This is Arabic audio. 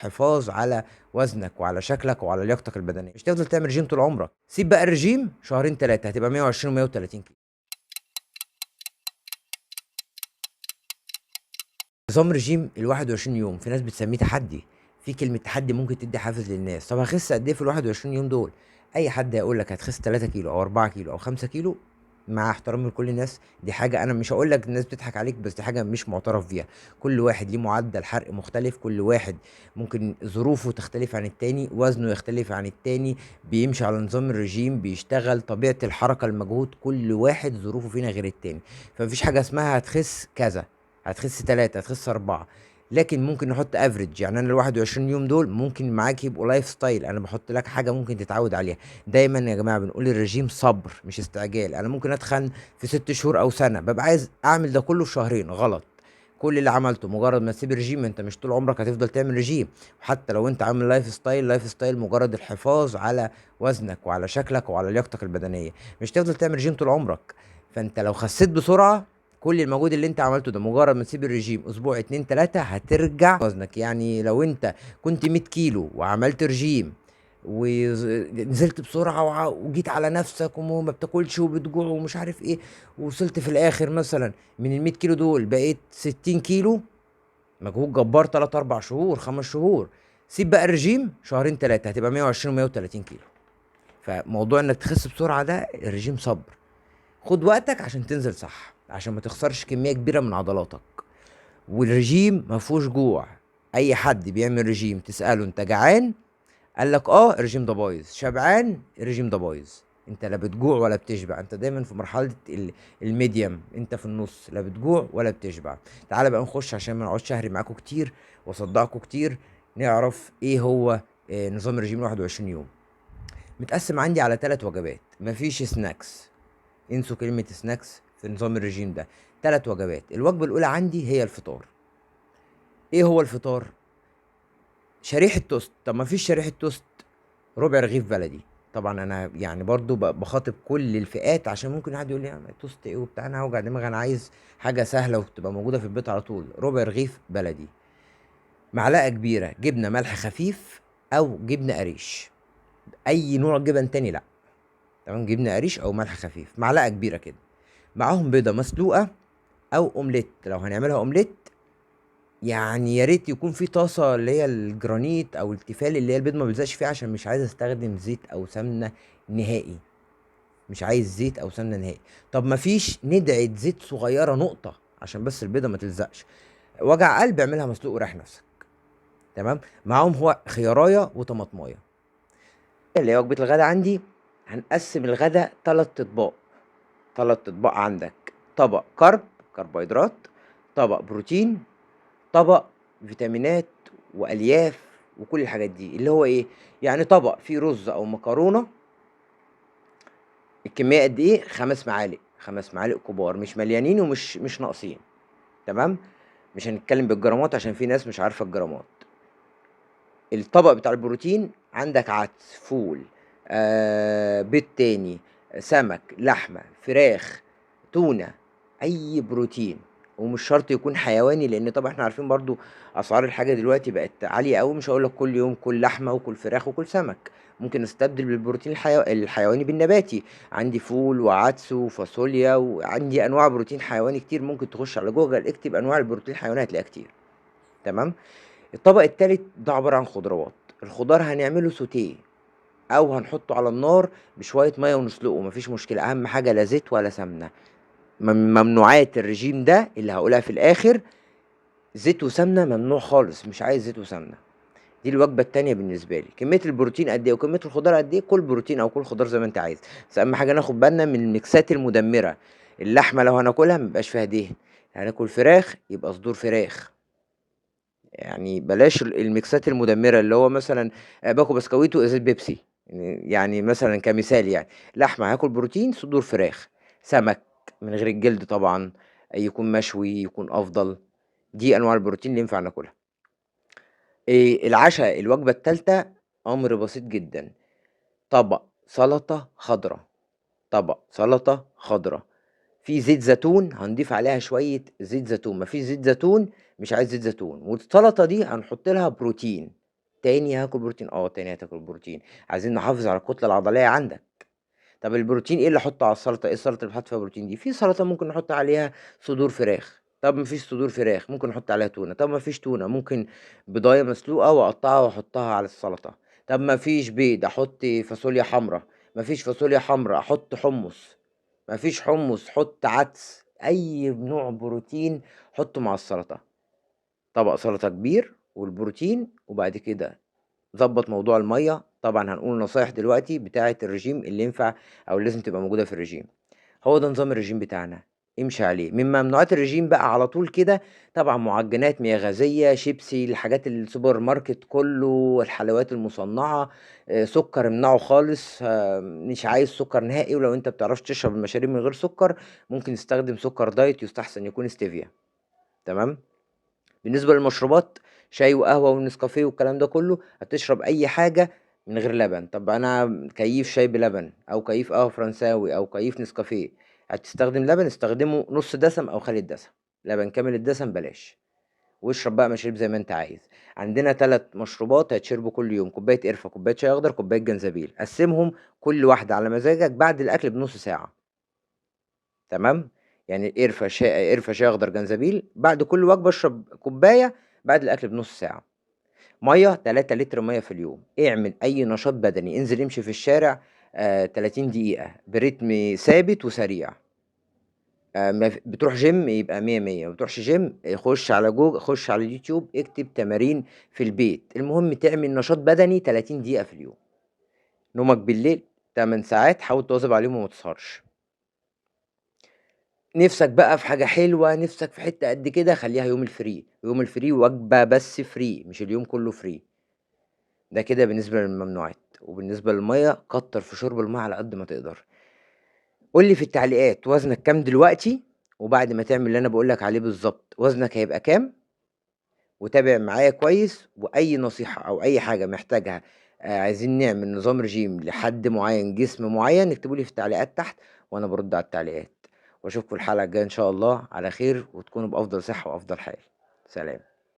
حفاظ على وزنك وعلى شكلك وعلى لياقتك البدنيه. مش تفضل تعمل رجيم طول عمرك. سيب بقى الرجيم شهرين ثلاثه هتبقى 120 و130 كيلو. نظام رجيم ال 21 يوم في ناس بتسميه تحدي. في كلمه تحدي ممكن تدي حافز للناس. طب هخس قد ايه في ال 21 يوم دول؟ اي حد هيقول لك هتخس 3 كيلو او 4 كيلو او 5 كيلو، مع احترامي لكل الناس، دي حاجه انا مش هقول لك الناس بتضحك عليك، بس دي حاجه مش معترف بيها. كل واحد ليه معدل حرق مختلف، كل واحد ممكن ظروفه تختلف عن التاني، وزنه يختلف عن التاني، بيمشي على نظام الرجيم، بيشتغل، طبيعه الحركه، المجهود، كل واحد ظروفه فينا غير التاني. فمفيش حاجه اسمها هتخس كذا، هتخس 3، هتخس 4. لكن ممكن نحط افريج. يعني انا ال 21 يوم دول ممكن معاك يبقوا لايف ستايل، انا بحط لك حاجه ممكن تتعود عليها. دايما يا جماعه بنقول الرجيم صبر مش استعجال. انا ممكن اتخن في 6 شهور او سنه، ببقى عايز اعمل ده كله في شهرين. غلط. كل اللي عملته مجرد ما تسيب الرجيم، انت مش طول عمرك هتفضل تعمل رجيم. وحتى لو انت عامل لايف ستايل، لايف ستايل مجرد الحفاظ على وزنك وعلى شكلك وعلى لياقتك البدنيه. مش تفضل تعمل رجيم طول عمرك. فانت لو خسيت بسرعه، كل المجهود اللي انت عملته ده مجرد ما تسيب الرجيم اسبوع 2 3 هترجع وزنك. يعني لو انت كنت 100 كيلو وعملت رجيم ونزلت بسرعة وجيت على نفسك وما بتاكلش وبتجوع ومش عارف ايه، ووصلت في الاخر مثلا من ال 100 كيلو دول بقيت 60 كيلو، مجهود جبار 3 4 شهور 5 شهور. سيب بقى الرجيم شهرين ثلاثة هتبقى 120 و130 كيلو. فموضوع انك تخس بسرعة ده الرجيم صبر. خد وقتك عشان تنزل صح، عشان ما تخسرش كمية كبيرة من عضلاتك. والرجيم ما فيهوش جوع. اي حد بيعمل رجيم تسأله انت جعان، قال لك اه الرجيم ده بايظ. شبعان، الرجيم ده بايظ. انت لا بتجوع ولا بتشبع، انت دايما في مرحله الميديم، انت في النص، لا بتجوع ولا بتشبع. تعالى بقى نخش عشان ما نقعدش شهري معاكم كتير واصدعكم كتير. نعرف ايه هو نظام الرجيم 21 يوم. متقسم عندي على 3 وجبات، مفيش سناكس. انسوا كلمه سناكس في نظام الرجيم ده. 3 وجبات. الوجبه الاولى عندي هي الفطار. ايه هو الفطار؟ شريحه توست. طب ما فيش شريحه توست، ربع رغيف بلدي. طبعا انا يعني برضو بخاطب كل الفئات، عشان ممكن حد يقول لي توست ايه وبتاع، انا هوجع دماغي، انا عايز حاجه سهله وتبقى موجوده في البيت على طول. ربع رغيف بلدي، معلقه كبيره جبنه ملح خفيف او جبنه قريش. اي نوع جبن تاني لا. تمام، جبنه قريش او ملح خفيف، معلقه كبيره كده. معاهم بيضه مسلوقه او اومليت. لو هنعملها اومليت يعني يا ريت يكون في طاسه اللي هي الجرانيت او التيفال اللي هي البيض ما بيلزقش فيها، عشان مش عايز استخدم زيت او سمنه نهائي. مش عايز زيت او سمنه نهائي. طب ما فيش، ندعه زيت صغيره نقطه عشان بس البيضه ما تلزقش. وجع قلب اعملها مسلوق وريح نفسك. تمام. معاهم هو خيارايه وطماطمايه. اللي هي وجبه الغدا عندي. هنقسم الغدا 3 اطباق. 3 اطباق عندك: طبق كربوهيدرات، طبق بروتين، طبق فيتامينات والياف وكل الحاجات دي. اللي هو ايه؟ يعني طبق فيه رز او مكرونه. الكميه قد ايه؟ 5 معالق، 5 معالق كبار، مش مليانين ومش ناقصين. تمام. مش هنتكلم بالجرامات عشان في ناس مش عارفه الجرامات. الطبق بتاع البروتين عندك عدس، فول، بيض تاني، سمك، لحمه، فراخ، تونه، اي بروتين. ومش شرط يكون حيواني، لان طبعا احنا عارفين برضو اسعار الحاجه دلوقتي بقت عاليه قوي. مش هقول لك كل يوم كل لحمه وكل فراخ وكل سمك. ممكن استبدل بالبروتين الحيواني بالنباتي. عندي فول وعدس وفاصوليا، وعندي انواع بروتين حيواني كتير. ممكن تخش على جوجل اكتب انواع البروتين الحيواني هتلاقيها كتير. تمام. الطبق التالت ده عباره عن خضروات. الخضار هنعمله سوتيه او هنحطه على النار بشويه ميه ونسلقه، مفيش مشكله. اهم حاجه لا زيت ولا سمنه. ممنوعات الرجيم ده اللي هقولها في الاخر: زيت وسمنه ممنوع خالص، مش عايز زيت وسمنه. دي الوجبه التانية بالنسبه لي. كميه البروتين قد ايه وكميه الخضار قد ايه؟ كل بروتين او كل خضار زي ما انت عايز. بس اهم حاجه ناخد بالنا من الميكسات المدمره. اللحمه لو هناكلها ميبقاش فيها دهن. هناكل فراخ يبقى صدور فراخ. يعني بلاش الميكسات المدمره، اللي هو مثلا باكل بسكويت وازازه بيبسي. يعني مثلا كمثال يعني. لحمه هاكل بروتين صدور فراخ. سمك من غير الجلد طبعا، يكون مشوي يكون افضل. دي انواع البروتين اللي ينفع ناكلها. إيه العشاء؟ الوجبه الثالثه امر بسيط جدا: طبق سلطه خضراء. طبق سلطه خضراء في زيت زيتون، هنضيف عليها شويه زيت زيتون. مفيش زيت زيتون، مش عايز زيت زيتون. والسلطه دي هنحط لها بروتين. تاني هاكل بروتين، تاني هتاكل بروتين. عايزين نحافظ على الكتلة العضلية عندك. طب البروتين ايه اللي احطه على السلطة؟ ايه السلطة اللي بحط فيها بروتين دي؟ في سلطة ممكن نحط عليها صدور فراخ. طب مفيش صدور فراخ، ممكن نحط عليها تونة. طب مفيش تونة، ممكن بضاية مسلوقة واقطعها واحطها على السلطة. طب مفيش بيض، احط فاصوليا حمرا. مفيش فاصوليا حمرا، احط حمص. مفيش حمص، حط عدس. اي نوع بروتين حطه مع السلطة. طبق سلطة كبير والبروتين. وبعد كده ظبط موضوع المية. طبعا هنقول نصايح دلوقتي بتاعة الرجيم اللي ينفع او اللي لازم تبقى موجودة في الرجيم. هو ده نظام الرجيم بتاعنا، امشي عليه. من ممنوعات الرجيم بقى على طول كده، طبعا معجنات، مياه غازية، شيبسي، الحاجات السوبر ماركت كله، الحلويات المصنعة. سكر امنعه خالص. مش عايز سكر نهائي. ولو انت بتعرفش تشرب المشاريب من غير سكر، ممكن تستخدم سكر دايت، يستحسن يكون ستيفيا. تمام. بالنسبة للمشروبات، شاي وقهوة ونسكافيه والكلام ده كله، هتشرب أي حاجة من غير لبن. طب أنا كيف شاي بلبن أو كيف قهوة فرنساوي أو كيف نسكافيه، هتستخدم لبن، استخدمه نص دسم أو خالي الدسم. لبن كامل الدسم بلاش. واشرب بقى مشاريب زي ما انت عايز. عندنا 3 مشروبات هيتشربوا كل يوم: كوباية قرفة، كوباية شاي أخضر، كوباية جنزبيل. قسمهم كل واحدة على مزاجك بعد الأكل بنص ساعة. تمام. يعني قرفة شاي أخضر جنزبيل، بعد كل وجبة اشرب كوباية، بعد الأكل بنص ساعة. مية 3 لتر مية في اليوم. اعمل أي نشاط بدني، انزل امشي في الشارع 30 دقيقة برتم ثابت وسريع. بتروح جيم يبقى مية مية، ما بتروحش جيم خش على جوجل، خش على اليوتيوب، اكتب تمارين في البيت. المهم تعمل نشاط بدني 30 دقيقة في اليوم. نومك بالليل 8 ساعات، حاول تواظب عليهم وما تسهرش. نِفْسك بقى في حاجة حلوة، نِفْسك في حتّة قد كده، خلّيها يوم الfree. يوم الfree وجبة بس free، مش اليوم كلّه free. ده كده بالنسبة للممنوعات. وبالنسبة للمَيّة، كتّر في شُرب المَيّة على قد ما تقدر. قُل لي في التعليقات وزنك كام دلوقتي، وبعد ما تعمل اللي أنا باقول لك عليه بالضبط وزنك هيبقى كام، وتابع معايا كويس. وأي نصيحة أو أي حاجة محتاجها، عايزين نعمل نظام رجيم لحد معيّن، جسم معيّن، اكتبوا لي في التعليقات تحت وأنا بارُد على التعليقات. وأشوفكم الحلقة الجاية إن شاء الله على خير، وتكونوا بأفضل صحة وأفضل حال. سلام.